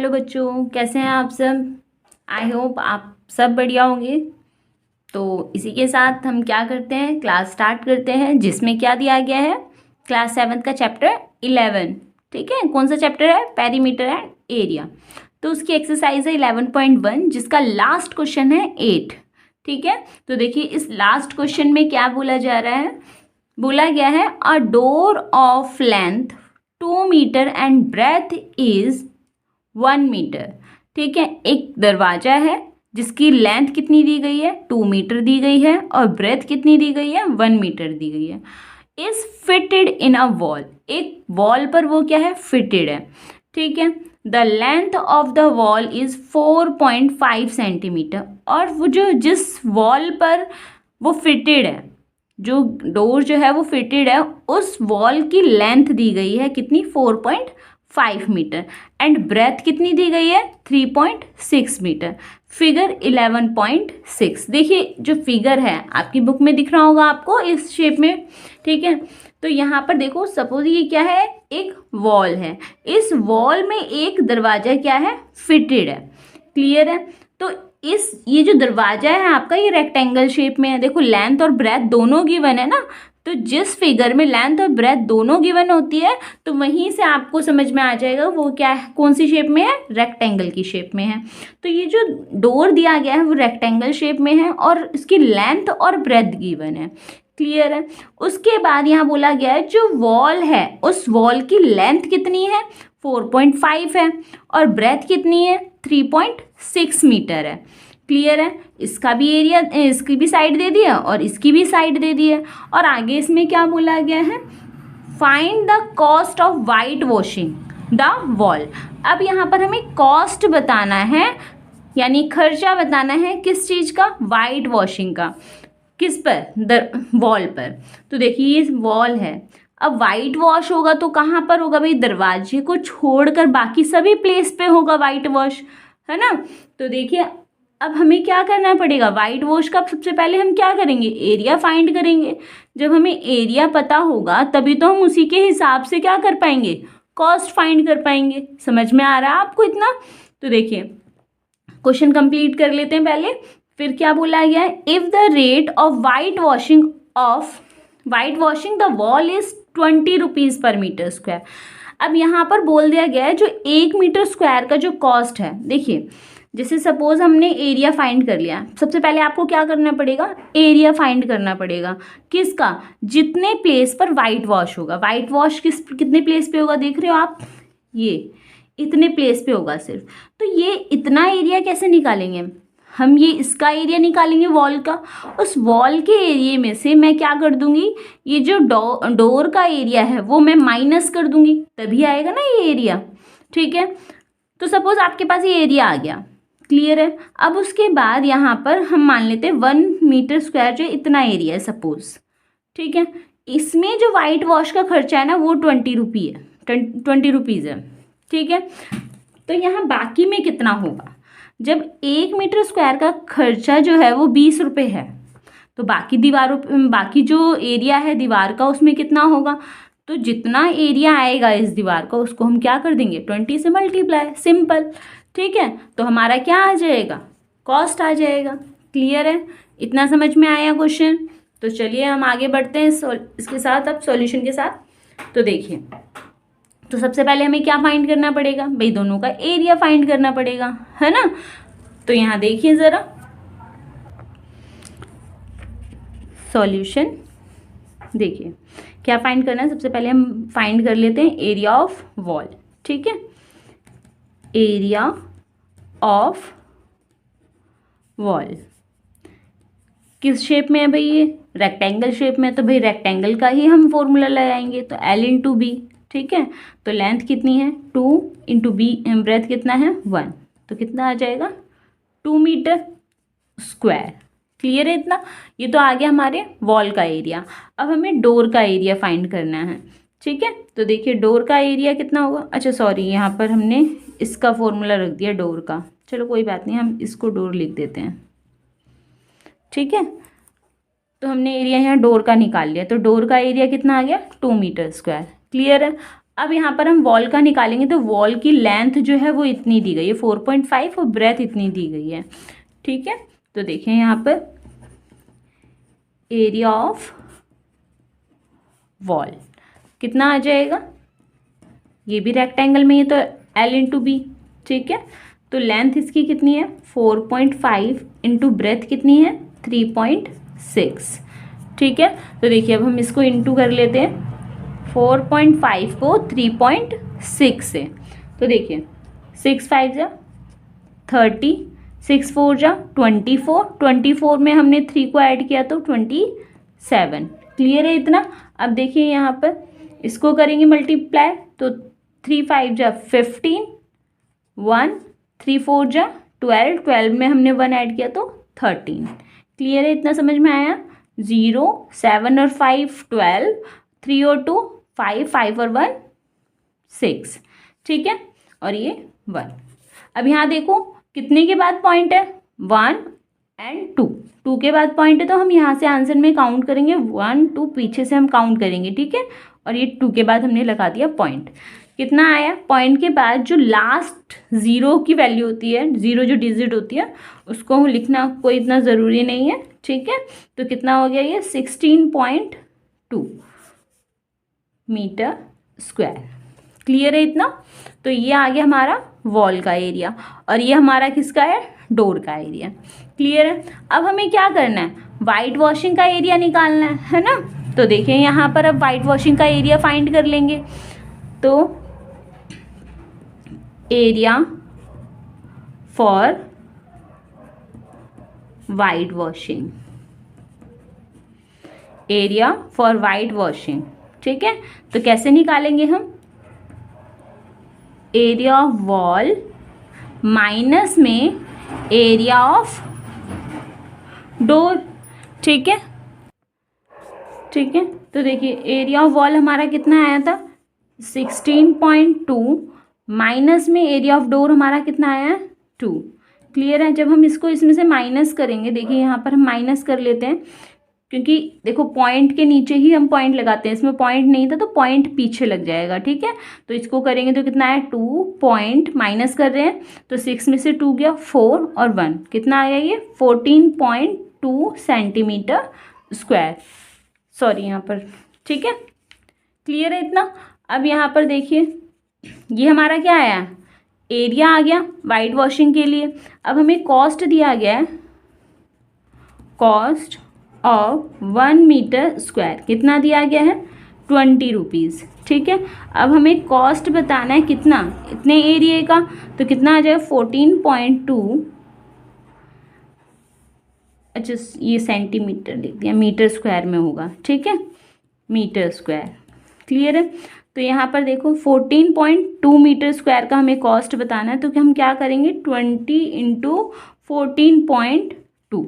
Hello बच्चों, कैसे हैं आप सब। आई होप आप सब बढ़िया होंगे। तो इसी के साथ हम क्या करते हैं, क्लास स्टार्ट करते हैं, जिसमें क्या दिया गया है, क्लास 7th का चैप्टर 11। ठीक है, कौन सा चैप्टर है, पेरीमीटर एंड एरिया। तो उसकी एक्सरसाइज है 11.1, जिसका लास्ट क्वेश्चन है 8। ठीक है, तो देखिए इस लास्ट क्वेश्चन में क्या बोला जा रहा है, बोला गया है a door of length 2 meter and breadth is 1 meter. ठीक है, एक दरवाजा है जिसकी लेंथ कितनी दी गई है, 2 मीटर दी गई है, और ब्रेथ कितनी दी गई है, 1 मीटर दी गई है। Is fitted in a wall, एक वॉल पर वो क्या है, फिटेड है। ठीक है, the length of the wall is 4.5 centimetre, और वो जो जिस वॉल पर वो फिटेड है, जो डोर जो है वो फिटेड है, उस वॉल की लेंथ दी गई है कितनी, 4.5 मीटर, एंड ब्रेथ कितनी दी गई है, 3.6 मीटर। फिगर 11.6। देखिए जो फिगर है आपकी बुक में दिख रहा होगा आपको इस शेप में। ठीक है, तो यहाँ पर देखो, सपोज ये क्या है, एक वॉल है, इस वॉल में एक दरवाजा क्या है, फिटेड है। क्लियर है, तो ये जो दरवाजा है आपका, ये रेक्टेंगल शेप में है। देखो लेंथ और ब्रेथ दोनों गिवन है ना, तो जिस फिगर में लेंथ और ब्रेथ दोनों गिवन होती है, तो वहीं से आपको समझ में आ जाएगा वो क्या है, कौन सी शेप में है, रेक्टेंगल की शेप में है। तो ये जो डोर दिया गया है वो रेक्टेंगल शेप में है, और इसकी लेंथ और ब्रेथ गिवन है। क्लियर है, उसके बाद यहाँ बोला गया है जो वॉल है उस वॉल की लेंथ कितनी है, 4.5 है, और ब्रेथ कितनी है, 3.6 मीटर है। क्लियर है, इसका भी एरिया, इसकी भी साइड दे दिया और इसकी भी साइड दे दी है। और आगे इसमें क्या बोला गया है, find the cost of white washing the wall. अब यहाँ पर हमें कॉस्ट बताना है, यानी खर्चा बताना है, किस चीज़ का, वाइट वॉशिंग का। किस पर, वॉल पर। तो देखिए ये वॉल है, अब वाइट वॉश होगा तो कहाँ पर होगा भाई, दरवाजे को छोड़कर बाकी सभी प्लेस पे होगा वाइट वॉश, है ना। तो देखिए अब हमें क्या करना पड़ेगा, वाइट वॉश का सबसे पहले हम क्या करेंगे, एरिया फाइंड करेंगे। जब हमें एरिया पता होगा तभी तो हम उसी के हिसाब से क्या कर पाएंगे, कॉस्ट फाइंड कर पाएंगे। समझ में आ रहा है आपको इतना। तो देखिए क्वेश्चन कंप्लीट कर लेते हैं पहले, फिर क्या बोला गया है, if the rate of white washing the wall is 20 rupees पर मीटर स्क्वायर। अब यहाँ पर बोल दिया गया है जो 1 मीटर स्क्वायर का जो कॉस्ट है, देखिए जैसे सपोज हमने एरिया फाइंड कर लिया, सबसे पहले आपको क्या करना पड़ेगा, एरिया फाइंड करना पड़ेगा। किसका, जितने प्लेस पर वाइट वॉश होगा। वाइट वॉश कितने प्लेस पे होगा, देख रहे हो आप, ये इतने प्लेस पे होगा सिर्फ। तो ये इतना एरिया कैसे निकालेंगे हम, ये इसका एरिया निकालेंगे वॉल का। उस वॉल के एरिया में से मैं क्या कर दूंगी, ये जो डोर का एरिया है वो मैं माइनस कर दूंगी, तभी आएगा ना ये एरिया। ठीक है, तो सपोज आपके पास ये एरिया आ गया। क्लियर है, अब उसके बाद यहाँ पर हम मान लेते हैं 1 मीटर स्क्वायर जो इतना एरिया है सपोज। ठीक है, इसमें जो वाइट वॉश का खर्चा है ना वो 20 रुपीज़ है। ठीक है, तो यहाँ बाकी में कितना होगा, जब 1 मीटर स्क्वायर का खर्चा जो है वो 20 रुपये है, तो बाकी जो एरिया है दीवार का उसमें कितना होगा, तो जितना एरिया आएगा इस दीवार का उसको हम क्या कर देंगे, 20 से मल्टीप्लाई, सिंपल। ठीक है, तो हमारा क्या आ जाएगा, कॉस्ट आ जाएगा। क्लियर है, इतना समझ में आया क्वेश्चन। तो चलिए हम आगे बढ़ते हैं इसके साथ, अब सॉल्यूशन के साथ। तो देखिए, तो सबसे पहले हमें क्या फाइंड करना पड़ेगा भाई, दोनों का एरिया फाइंड करना पड़ेगा, है ना। तो यहाँ देखिए ज़रा सॉल्यूशन, देखिए क्या फाइंड करना है, सबसे पहले हम फाइंड कर लेते हैं एरिया ऑफ वॉल। ठीक है, एरिया ऑफ वॉल किस शेप में है भाई, ये रेक्टेंगल शेप में है, तो भाई रेक्टेंगल का ही हम फॉर्मूला लगाएंगे, तो L इंटू बी। ठीक है, तो लेंथ कितनी है, 2 इंटू बी, ब्रेथ कितना है, 1, तो कितना आ जाएगा, 2 मीटर स्क्वायर। क्लियर है इतना, ये तो आ गया हमारे वॉल का एरिया। अब हमें डोर का एरिया फाइंड करना है। ठीक है, तो देखिए डोर का एरिया कितना होगा, अच्छा सॉरी यहाँ पर हमने इसका फॉर्मूला रख दिया डोर का, चलो कोई बात नहीं, हम इसको डोर लिख देते हैं। ठीक है, तो हमने एरिया यहाँ डोर का निकाल लिया, तो डोर का एरिया कितना आ गया, 2 मीटर स्क्वायर। क्लियर है, अब यहाँ पर हम वॉल का निकालेंगे तो वॉल की लेंथ जो है वो इतनी दी गई है 4.5 और ब्रेथ इतनी दी गई है। ठीक है, तो देखें यहाँ पर एरिया ऑफ वॉल कितना आ जाएगा, ये भी रेक्टेंगल में ही तो L इंटू बी। ठीक है, तो लेंथ इसकी कितनी है 4.5 इंटू ब्रेथ कितनी है 3.6। ठीक है, तो देखिए अब हम इसको इंटू कर लेते हैं 4.5 को 3.6 से। तो देखिए 6 5 जा 30, 6 4 जा 24, 24 में हमने 3 को ऐड किया तो 27। क्लियर है इतना। अब देखिए यहाँ पर इसको करेंगे मल्टीप्लाई तो 3 5 जा 15, 1 3 4 जा 12, 12 में हमने 1 ऐड किया तो 13। क्लियर है इतना, समझ में आया। 0 7 और 5 12, 3 और 2 5, 5 और 1 6। ठीक है, और ये 1। अब यहाँ देखो कितने के बाद पॉइंट है 1 एंड 2, 2 के बाद पॉइंट है तो हम यहाँ से आंसर में काउंट करेंगे 1 2, पीछे से हम काउंट करेंगे। ठीक है, और ये 2 के बाद हमने लगा दिया पॉइंट। कितना आया, पॉइंट के बाद जो लास्ट 0 की वैल्यू होती है, 0 जो डिजिट होती है उसको लिखना कोई इतना ज़रूरी नहीं है। ठीक है, तो कितना हो गया ये 16.2 मीटर स्क्वायर। क्लियर है इतना। तो ये आ गया हमारा वॉल का एरिया और ये हमारा किसका है, डोर का एरिया। क्लियर है। अब हमें क्या करना है, वाइट वॉशिंग का एरिया निकालना है ना। तो देखिए यहाँ पर अब वाइट वॉशिंग का एरिया फाइंड कर लेंगे। तो area for white washing, area for white washing. ठीक है, तो कैसे निकालेंगे हम, एरिया ऑफ वॉल माइनस में एरिया ऑफ डोर। ठीक है, ठीक है, तो देखिए एरिया ऑफ वॉल हमारा कितना आया था 16.2 माइनस में एरिया ऑफ डोर हमारा कितना आया है 2। क्लियर है। जब हम इसको इसमें से माइनस करेंगे, देखिए यहाँ पर हम माइनस कर लेते हैं क्योंकि देखो पॉइंट के नीचे ही हम पॉइंट लगाते हैं, इसमें पॉइंट नहीं था तो पॉइंट पीछे लग जाएगा। ठीक है, तो इसको करेंगे तो कितना है 2 पॉइंट माइनस कर रहे हैं तो 6 में से 2 गया 4 और 1 कितना आया ये 14.2 सेंटीमीटर स्क्वायर, सॉरी यहाँ पर। ठीक है, क्लियर है इतना। अब यहाँ पर देखिए ये हमारा क्या आया, एरिया आ गया वाइट वॉशिंग के लिए। अब हमें कॉस्ट दिया गया है, कॉस्ट ऑफ 1 मीटर स्क्वायर कितना दिया गया है 20 रुपीज़। ठीक है, अब हमें कॉस्ट बताना है कितना, इतने एरिया का, तो कितना आ जाएगा 14.2, अच्छा ये सेंटीमीटर लिख दिया, मीटर स्क्वायर में होगा। ठीक है, मीटर स्क्वायर। क्लियर है। तो यहाँ पर देखो 14.2 मीटर स्क्वायर का हमें कॉस्ट बताना है, तो कि हम क्या करेंगे 20 इंटू 14.2।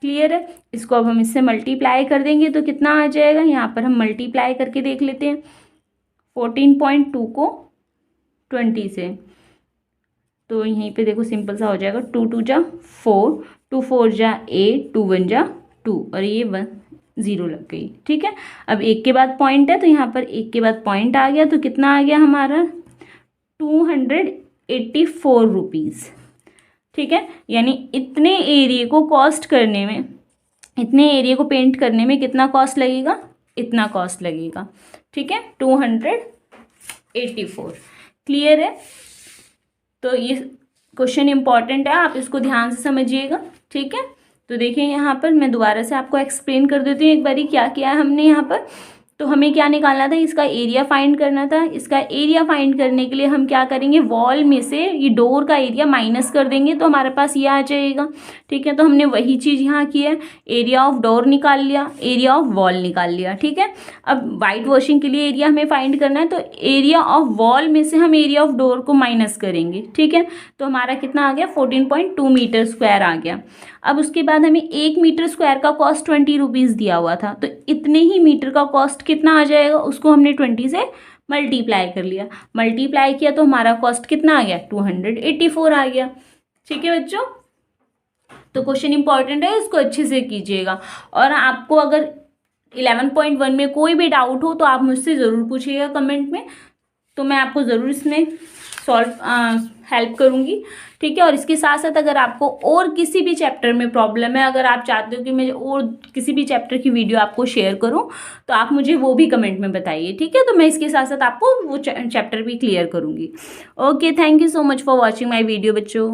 क्लियर है। इसको अब हम इससे मल्टीप्लाई कर देंगे तो कितना आ जाएगा, यहाँ पर हम मल्टीप्लाई करके देख लेते हैं 14.2 को 20 से, तो यहीं पे देखो सिंपल सा हो जाएगा 2 2 जा 4, 2 4 जा 8, 2 1 जा 2 और ये 1 0 लग गई। ठीक है, अब एक के बाद पॉइंट है तो यहाँ पर एक के बाद पॉइंट आ गया तो कितना आ गया हमारा 284 रुपीज़। ठीक है, यानी इतने एरिया को कॉस्ट करने में, इतने एरिया को पेंट करने में कितना कॉस्ट लगेगा, इतना कॉस्ट लगेगा। ठीक है, 284। क्लियर है। तो ये क्वेश्चन इंपॉर्टेंट है, आप इसको ध्यान से समझिएगा। ठीक है, तो देखिए यहाँ पर मैं दोबारा से आपको एक्सप्लेन कर देती हूँ एक बारी क्या किया है हमने यहाँ पर। तो हमें क्या निकालना था, इसका एरिया फाइंड करना था। इसका एरिया फाइंड करने के लिए हम क्या करेंगे, वॉल में से ये डोर का एरिया माइनस कर देंगे तो हमारे पास ये आ जाएगा। ठीक है, तो हमने वही चीज़ यहाँ की है, एरिया ऑफ डोर निकाल लिया, एरिया ऑफ वॉल निकाल लिया। ठीक है, अब वाइट वॉशिंग के लिए एरिया हमें फाइंड करना है तो एरिया ऑफ वॉल में से हम एरिया ऑफ डोर को माइनस करेंगे। ठीक है, तो हमारा कितना आ गया 14.2 मीटर स्क्वायर आ गया। अब उसके बाद हमें 1 मीटर स्क्वायर का कॉस्ट 20 रुपीज़ दिया हुआ था, तो इतने ही मीटर का कॉस्ट कितना आ जाएगा, उसको हमने 20 से मल्टीप्लाई कर लिया। मल्टीप्लाई किया तो हमारा कॉस्ट कितना आ गया 284 आ गया। ठीक है बच्चों, तो क्वेश्चन इंपॉर्टेंट है, इसको अच्छे से कीजिएगा। और आपको अगर 11.1 में कोई भी डाउट हो तो आप मुझसे ज़रूर पूछिएगा कमेंट में। तो मैं आपको ज़रूर इसमें हेल्प करूँगी, ठीक है। और इसके साथ साथ अगर आपको और किसी भी चैप्टर में प्रॉब्लम है, अगर आप चाहते हो कि मैं और किसी भी चैप्टर की वीडियो आपको शेयर करूं, तो आप मुझे वो भी कमेंट में बताइए, ठीक है। तो मैं इसके साथ साथ आपको वो चैप्टर भी क्लियर करूंगी। Okay, thank you so much for watching my video बच्चों।